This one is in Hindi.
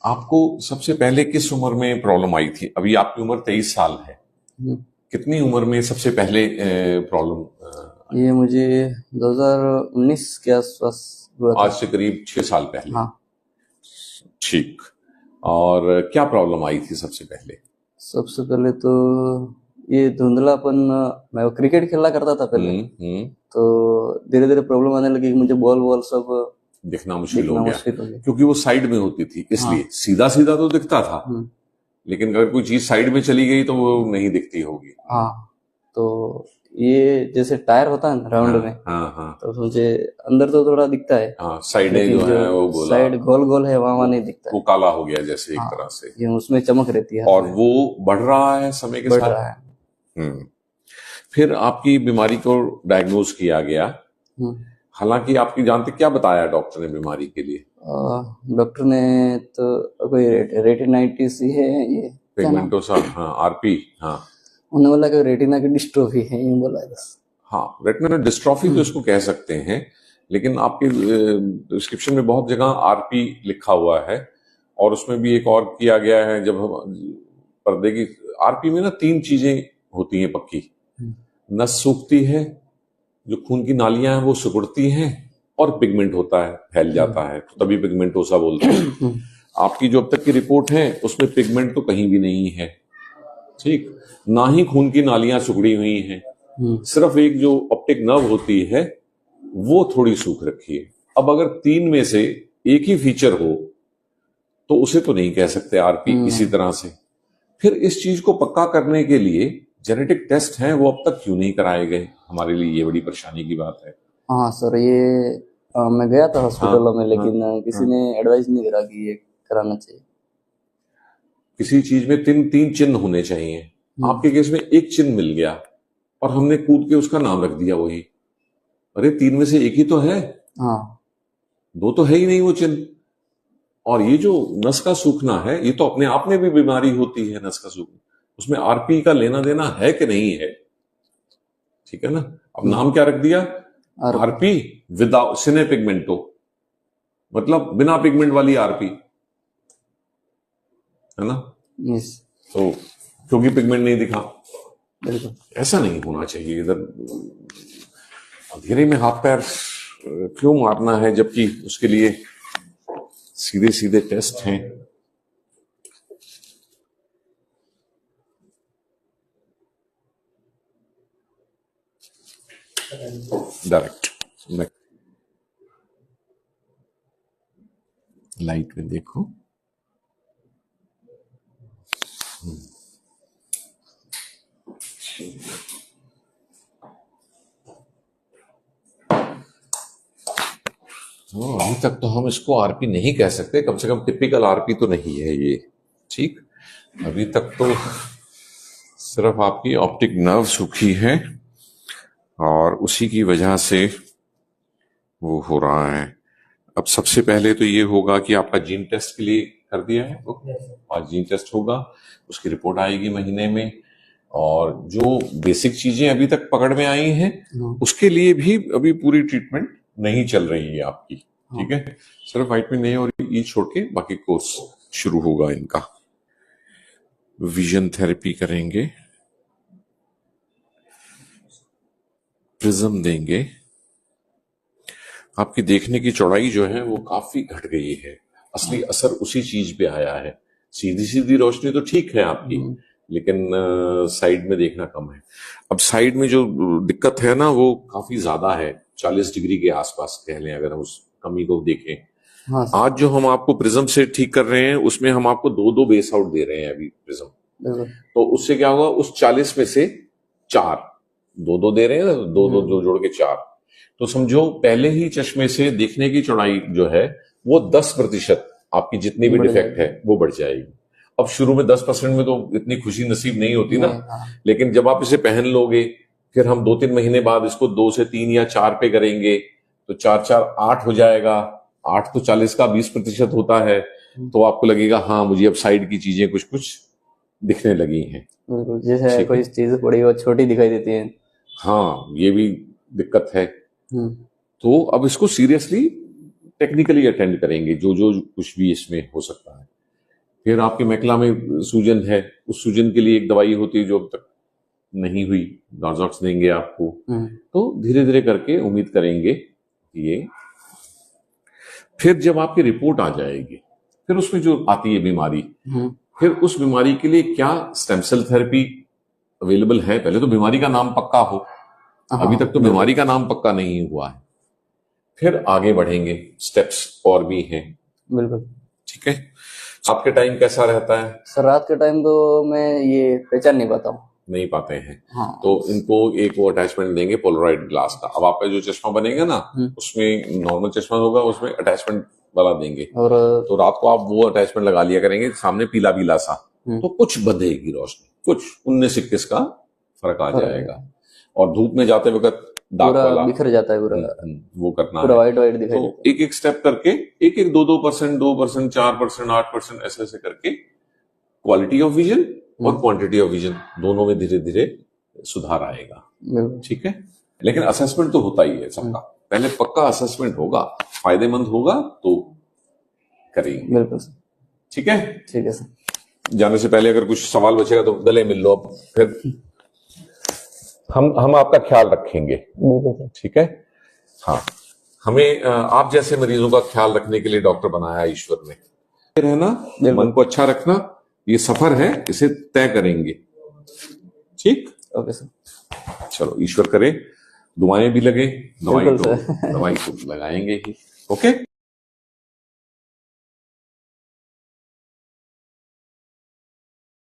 आपको सबसे पहले किस उम्र में प्रॉब्लम आई थी? अभी आपकी उम्र 23 साल है। हम्म, कितनी उम्र में सबसे पहले प्रॉब्लम? ये मुझे 2019 के आसपास हुआ आज था। से करीब 6 साल पहले। हाँ। ठीक। और क्या प्रॉब्लम आई थी सबसे पहले? सबसे पहले तो ये धुंधलापन। मैं वो क्रिकेट खेला करता था पहले। हम्म। तो धीरे धीरे प्रॉब्लम आने लगी कि मुझे बॉल बॉल सब दिखना मुश्किल हो दिखना गया मुश्किल हो गया। क्योंकि वो साइड में होती थी, हाँ। इसलिए सीधा सीधा तो दिखता था, हम्म, लेकिन अगर कोई चीज साइड में चली गई तो वो नहीं दिखती होगी। हाँ। तो ये जैसे टायर होता है ना हाँ राउंड में, हाँ हाँ तो मुझे अंदर तो थोड़ा दिखता है, हाँ, साइडें लेकिन जो जो है वो गोला, साइड गोल गोल है वहां वो, नहीं दिखता वो है। काला हो गया जैसे एक हाँ, तरह से। ये उसमें चमक रहती है और हल्की, वो बढ़ रहा है समय के बढ़ साथ। रहा है। हम्म। फिर आपकी बीमारी को डायग्नोज किया गया। हम्म। हालांकि आपकी जानते क्या बताया डॉक्टर ने बीमारी के लिए? डॉक्टर ने तो कोई रेटिनाइटिस ही है, ये क्या नाम, पिगमेंटोसा, हाँ, आरपी, हाँ। उन्होंने बोला कि रेटिना की डिस्ट्रोफी है, यूं बोला है बस। हाँ, रेटिनल डिस्ट्रॉफी तो इसको कह सकते हैं, लेकिन आपके डिस्क्रिप्शन में बहुत जगह आरपी लिखा हुआ है। और उसमें भी एक और किया गया है, जब हम पर्दे की, आरपी में ना 3 चीजें होती हैं पक्की। हम्म, नस सूखती है, जो खून की नालियां हैं वो सिकुड़ती हैं, और पिगमेंट होता है, फैल जाता है, तो तभी पिगमेंटोसा बोलते हैं। हम्म, आपकी जो अब तक की रिपोर्ट है उसमें पिगमेंट तो कहीं भी नहीं है। ठीक। ना ही खून की नालियां सिकुड़ी हुई हैं। हम्म, सिर्फ एक जो ऑप्टिक नर्व होती है वो थोड़ी सूख रखी है। अब अगर 3 में से एक ही फीचर हो तो उसे तो नहीं कह सकते आरपी इसी नहीं। तरह से। फिर इस चीज को पक्का करने के लिए जेनेटिक टेस्ट हैं, वो अब तक क्यों नहीं कराए गए? हमारे लिए ये बड़ी परेशानी की बात है। हाँ सर, ये मैं गया था हाँ हॉस्पिटलों में, हाँ लेकिन किसी हाँ। ने एडवाइस नहीं करा कि ये कराना चाहिए। किसी चीज में तीन तीन चिन्ह होने चाहिए। हम्म, आपके केस में एक चिन्ह मिल गया और हमने कूद के उसका नाम रख दिया वही। अरे 3 में से एक ही तो है, हाँ। दो तो है ही नहीं वो चिन्ह। और ये जो नस का सूखना है, ये तो अपने आप में भी बीमारी होती है, नस का सूखना। उसमें आरपी का लेना देना है कि नहीं है? ठीक है ना। अब हम्म, नाम क्या रख दिया? और आरपी विदाउट सिने पिगमेंटो, मतलब बिना पिगमेंट वाली आरपी, है ना। यस, तो क्योंकि पिगमेंट नहीं दिखा। बिल्कुल। ऐसा नहीं होना चाहिए। इधर अंधेरे में हाथ पैर क्यों मारना है, जबकि उसके लिए सीधे सीधे टेस्ट हैं। डायरेक्ट लाइट में देखो। तो अभी तक तो हम इसको आरपी नहीं कह सकते, कम से कम टिपिकल आरपी तो नहीं है ये। ठीक। अभी तक तो सिर्फ आपकी ऑप्टिक नर्व सूखी है और उसी की वजह से वो हो रहा है। अब सबसे पहले तो ये होगा कि आपका जीन टेस्ट के लिए कर दिया है तो आज जीन टेस्ट होगा, उसकी रिपोर्ट आएगी महीने में। और जो बेसिक चीजें अभी तक पकड़ में आई हैं हाँ, उसके लिए भी अभी पूरी ट्रीटमेंट नहीं चल रही है आपकी। हाँ। ठीक है। सिर्फ वाइटमिन ए और ई छोड़ के बाकी कोर्स शुरू होगा इनका। विजन थेरेपी करेंगे, प्रिज्म देंगे। आपकी देखने की चौड़ाई जो है वो काफी घट गई है। असली असर उसी चीज पे आया है। सीधी सीधी रोशनी तो ठीक है आपकी, हम्म, लेकिन साइड में देखना कम है। अब साइड में जो दिक्कत है ना वो काफी ज्यादा है, 40 डिग्री के आसपास कह लें अगर हम उस कमी को देखें। हाँ सर, आज जो हम आपको प्रिज्म से ठीक कर रहे हैं उसमें हम आपको दो दो बेस आउट दे रहे हैं अभी प्रिज्म। बिल्कुल। तो उससे क्या होगा, उस 40 में से 4, दो दो दे रहे हैं ना, दो दो जो जोड़ के 4। तो समझो पहले ही चश्मे से देखने की चौड़ाई जो है वो 10% आपकी जितनी भी बढ़ डिफेक्ट जाएगी। है वो बढ़ जाएगी। अब शुरू में 10% में तो इतनी खुशी नसीब नहीं होती ना, नहीं, हाँ। लेकिन जब आप इसे पहन लोगे, फिर हम 2-3 महीने बाद इसको 2 से 3 या 4 पे करेंगे, तो 4 4 8 हो जाएगा। 8 तो 40 का 20% होता है। हम्म, तो आपको लगेगा हाँ मुझे अब साइड की चीजें कुछ कुछ दिखने लगी हैं। बिल्कुल, जैसे ठीक है। कोई चीज बड़ी और छोटी दिखाई देती है। हाँ, ये भी दिक्कत है। हम्म, तो अब इसको सीरियसली टेक्निकली अटेंड करेंगे, जो जो कुछ भी इसमें हो सकता है। फिर आपके मैकुला में सूजन है, उस सूजन के लिए एक दवाई होती है जो अब तक नहीं हुई, नॉर्जॉक्स देंगे आपको। तो धीरे धीरे करके उम्मीद करेंगे ये। फिर जब आपकी रिपोर्ट आ जाएगी, फिर उसमें जो आती है बीमारी, फिर उस बीमारी के लिए क्या स्टेम सेल थेरेपी अवेलेबल है। पहले तो बीमारी का नाम पक्का हो, अभी तक तो बीमारी का नाम पक्का नहीं हुआ है। फिर आगे बढ़ेंगे, स्टेप्स और भी हैं। बिल्कुल। ठीक है। आपके टाइम कैसा रहता है? सर रात के टाइम तो मैं ये पहचान नहीं पाता हूँ। नहीं पाते हैं। हाँ। तो इनको एक वो अटैचमेंट देंगे पोलराइड ग्लास का। अब आपका जो चश्मा बनेगा ना, उसमें नॉर्मल चश्मा होगा, उसमें अटैचमेंट वाला देंगे। और तो रात को आप वो अटैचमेंट लगा लिया करेंगे, सामने पीला पीला सा, तो कुछ बंधेगी रोशनी, कुछ 19-21 का फर्क आ जाएगा। और धूप में जाते वक्त दाग पूरा वाला बिखर जाता है, पूरा वो करना पूरा है। व्हाइट व्हाइट दिखाई तो एक एक स्टेप करके, एक एक 2%, 2%, 4%, 8%, ऐसे ऐसे करके क्वालिटी ऑफ विजन और क्वांटिटी ऑफ विजन दोनों में धीरे धीरे सुधार आएगा। ठीक है। लेकिन असेसमेंट तो होता ही है सबका। पहले पक्का असेसमेंट होगा, फायदेमंद होगा तो करेंगे। बिल्कुल सर। ठीक है। ठीक है सर। जाने से पहले अगर कुछ सवाल बचेगा तो गले मिल लो, अब फिर हम आपका ख्याल रखेंगे। ठीक है। हाँ, हमें आप जैसे मरीजों का ख्याल रखने के लिए डॉक्टर बनाया ईश्वर ने। रहना, मन को अच्छा रखना, ये सफर है, इसे तय करेंगे। ठीक। Okay sir. चलो, ईश्वर करे दुआएं भी लगे, दवाई तो लगाएंगे ही। ओके।